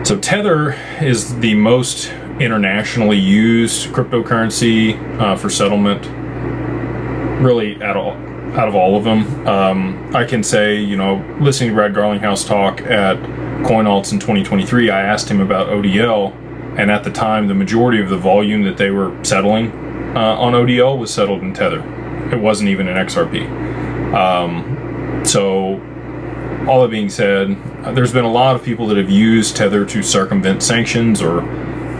So Tether is the most internationally used cryptocurrency for settlement, really out of all of them. I can say, listening to Brad Garlinghouse talk at CoinAlts in 2023, I asked him about ODL, and at the time, the majority of the volume that they were settling on ODL was settled in Tether. It wasn't even an XRP. So, all that being said, there's been a lot of people that have used Tether to circumvent sanctions or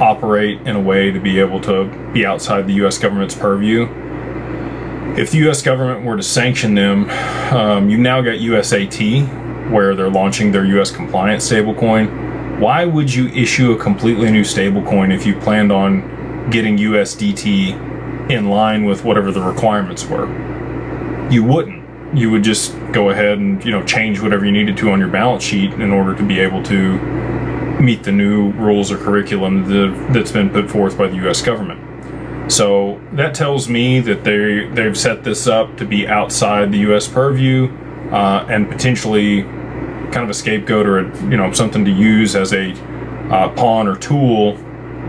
operate in a way to be able to be outside the U.S. government's purview. If the U.S. government were to sanction them, you've now got USAT, where they're launching their U.S. compliant stablecoin. Why would you issue a completely new stablecoin if you planned on getting USDT in line with whatever the requirements were? You wouldn't. You would just go ahead and change whatever you needed to on your balance sheet in order to be able to meet the new rules or curriculum that's been put forth by the U.S. government. So that tells me that they've set this up to be outside the U.S. purview and potentially kind of a scapegoat or something to use as a pawn or tool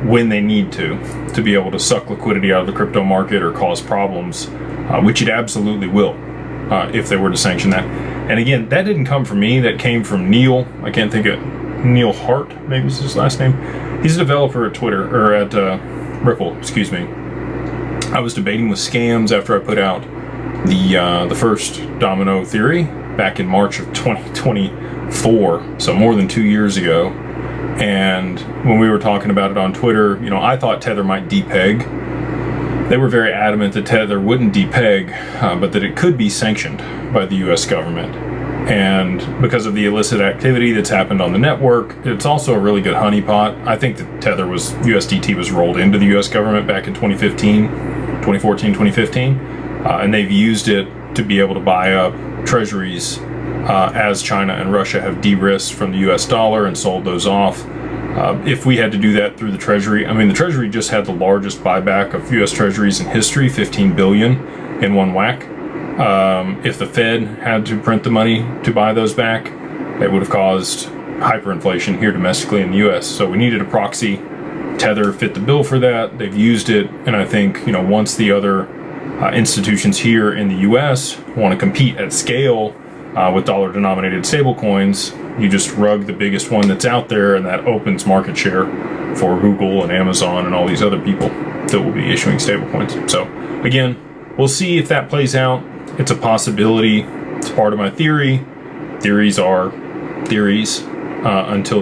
when they need to be able to suck liquidity out of the crypto market or cause problems, which it absolutely will if they were to sanction that. And again, that didn't come from me. That came from Neil. I can't think of Neil Hart, maybe is his last name. He's a developer at Twitter, or at Ripple, excuse me. I was debating with Scams after I put out the first domino theory back in March of 2024, so more than 2 years ago. And when we were talking about it on Twitter, I thought Tether might depeg. They were very adamant that Tether wouldn't depeg, but that it could be sanctioned by the U.S. government. And because of the illicit activity that's happened on the network, it's also a really good honeypot. I think that USDT was rolled into the U.S. government back in 2015, and they've used it to be able to buy up treasuries as China and Russia have de-risked from the U.S. dollar and sold those off. If we had to do that through the Treasury, the Treasury just had the largest buyback of U.S. Treasuries in history, $15 billion in one whack. If the Fed had to print the money to buy those back, it would have caused hyperinflation here domestically in the U.S. So we needed a proxy. Tether fit the bill for that. They've used it, and I think once the other institutions here in the U.S. want to compete at scale with dollar-denominated stablecoins, you just rug the biggest one that's out there, and that opens market share for Google and Amazon and all these other people that will be issuing stablecoins. So again, we'll see if that plays out. It's a possibility. It's part of my theory. Theories are theories until